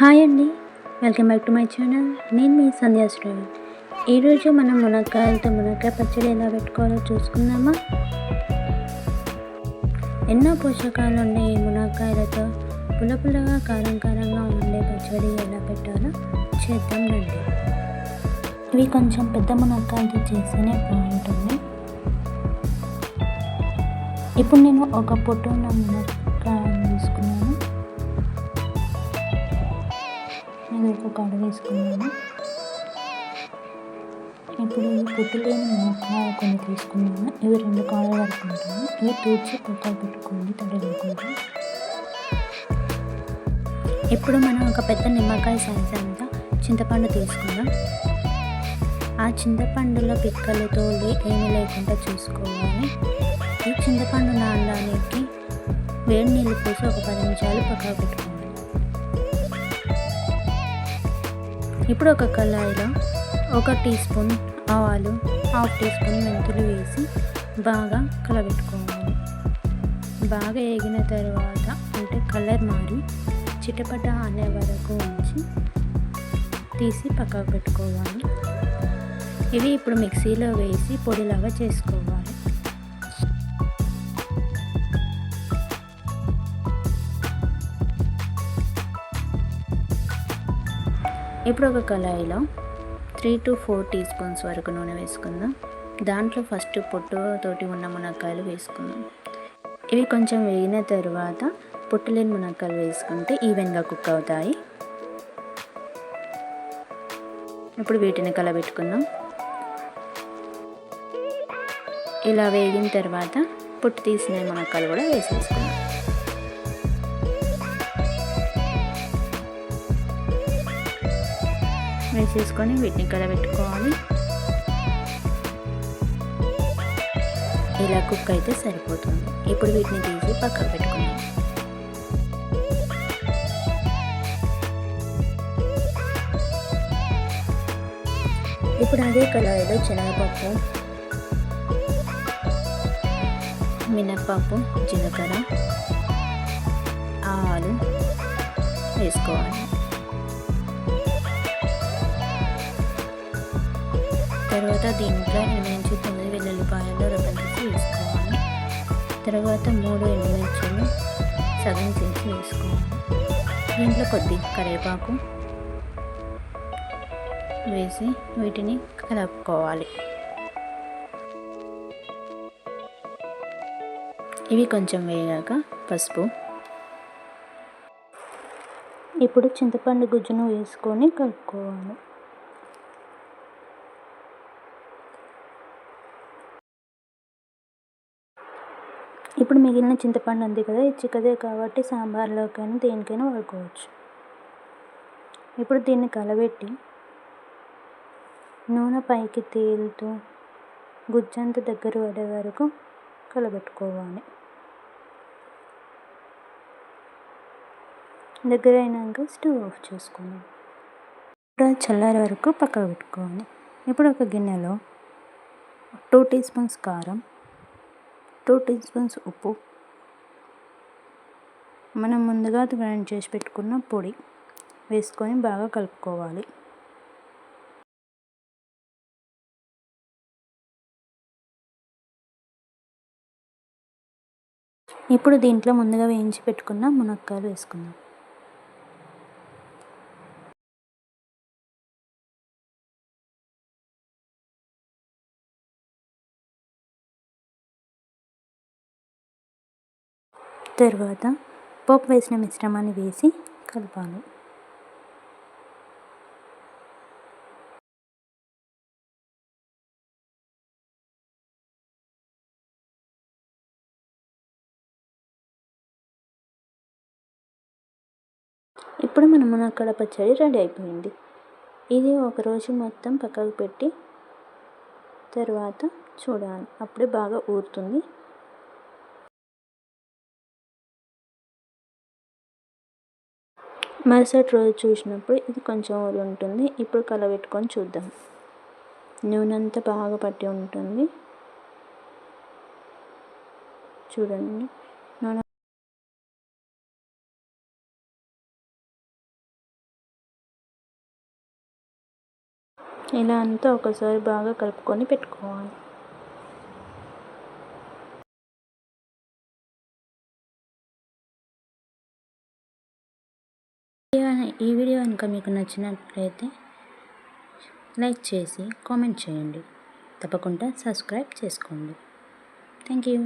Hi అండి, welcome back to my channel. నేను మీ సంధ్యా శ్రావణ్. ఈరోజు మనం మునక్కాయ పచ్చడి ఎలా పెట్టుకోవాలో చూసుకుందామా. ఎన్నో పోషకాలు ఉండే ఈ మునక్కాయలతో పుల్లపుల్లగా కారంగా ఉండే పచ్చడి ఎలా పెట్టాలో చేద్దాం రండి. ఇవి కొంచెం పెద్ద మునక్కాయలతో చేస్తేనే బాగుంటుంది. ఇప్పుడు నేను ఒక పొట్టు ఉన్న మునక్కాయను తీసుకున్నాను. నేను ఒక కాడ వేసుకున్నాను. ఇప్పుడు ఈ పొట్టు లేని మునక్కాయ కొన్ని తీసుకున్నాను. ఇవి 2 కాడలు వరకు ఉంటాయి. ఇవి తూర్చి పక్కన పెట్టుకోండి తడవకుండా. ఇప్పుడు మనం ఒక పెద్ద నిమ్మకాయ సైజ్ అంతా చింతపండు తీసుకుందాం. ఆ చింతపండులో పిక్కలు తోలి ఏమీ లేకుండా చూసుకోవాలి. ఈ చింతపండు నానడానికి వేడి నీళ్ళు పోసి ఒక 10 నిమిషాలు పక్కన పెట్టుకోవాలి. ఇప్పుడు ఒక కళాయిలో 1 టీ స్పూన్ ఆవాలు, 1/2 టీ స్పూన్ మెంతులు వేసి బాగా కలబెట్టుకోవాలి. బాగా వేగిన తర్వాత అంటే కలర్ మారి చిటపట అనే వరకు ఉంచి తీసి పక్కకు పెట్టుకోవాలి. ఇవి ఇప్పుడు మిక్సీలో వేసి పొడిలాగా చేసుకోవాలి. ఇప్పుడు ఒక కళాయిలో 3 to 4 టీ స్పూన్స్ వరకు నూనె వేసుకుందాం. దాంట్లో ఫస్ట్ పొట్టుతోటి ఉన్న మునక్కాయలు వేసుకుందాం. ఇవి కొంచెం వేగిన తర్వాత పొట్టు లేని మునక్కాయలు వేసుకుంటే ఈవెన్గా కుక్ అవుతాయి. ఇప్పుడు వీటిని కలబెట్టుకుందాం. ఇలా వేగిన తర్వాత పొట్టు తీసిన మునక్కాయలు కూడా వేసేసుకుందాం. వేసేసుకొని వీటిని కలబెట్టుకోవాలి. ఇలా కుక్ అయితే సరిపోతుంది. ఇప్పుడు వీటిని తీసి పక్కన పెట్టుకుందాం. ఇప్పుడు అదే కళాయిలో శనగపప్పు, మినప్పప్పు, జీలకర్ర, ఆవాలు వేసుకోవాలి. తర్వాత దీంట్లో 8 నుంచి 9 వెల్లుల్లిపాయలు రెబ్బలు వేసుకోవాలి. తర్వాత 3 ఎండుమిర్చిలు సగం చేసి వేసుకోవాలి. దీంట్లో కొద్ది కరివేపాకు వేసి వీటిని కలుపుకోవాలి. ఇవి కొంచెం వేగాక పసుపు, ఇప్పుడు చింతపండు గుజ్జును వేసుకొని కలుపుకోవాలి. ఇప్పుడు మిగిలిన చింతపండు ఉంది కదా, ఇది చిక్కదే కాబట్టి సాంబార్లోకైనా దేనికైనా వాడుకోవచ్చు. ఇప్పుడు దీన్ని కలబెట్టి నూనె పైకి తేలుతూ గుజ్జంతా దగ్గర పడే వరకు కలబెట్టుకోవాలి. దగ్గర అయినాక స్టవ్ ఆఫ్ చేసుకోండి. ఇప్పుడు చల్లారే వరకు పక్కకు పెట్టుకోవాలి. ఇప్పుడు ఒక గిన్నెలో 2 టీ స్పూన్స్ కారం, 2 టీ స్పూన్స్ ఉప్పు, మనం ముందుగా గ్రైండ్ చేసి పెట్టుకున్న పొడి వేసుకొని బాగా కలుపుకోవాలి. ఇప్పుడు దీంట్లో ముందుగా వేయించి పెట్టుకున్న మునక్కాయలు వేసుకుందాం. తర్వాత పోపు వేసిన మిశ్రమాన్ని వేసి కలపాలి. ఇప్పుడు మన మునక్కాడ పచ్చడి రెడీ అయిపోయింది. ఇది ఒకరోజు మొత్తం పక్కకు పెట్టి తర్వాత చూడాలి, అప్పుడే బాగా ఊరుతుంది. మరుసటి రోజు చూసినప్పుడు ఇది కొంచెం ఊరి ఉంటుంది. ఇప్పుడు కలబెట్టుకొని చూద్దాం. నూనె అంతా బాగా పట్టి ఉంటుంది. చూడండి నూనె ఇలా అంతా ఒకసారి బాగా కలుపుకొని పెట్టుకోవాలి. ఈ వీడియో కనుక మీకు నచ్చినట్లయితే లైక్ చేసి కామెంట్ చేయండి. తప్పకుండా సబ్స్క్రైబ్ చేసుకోండి. Thank you.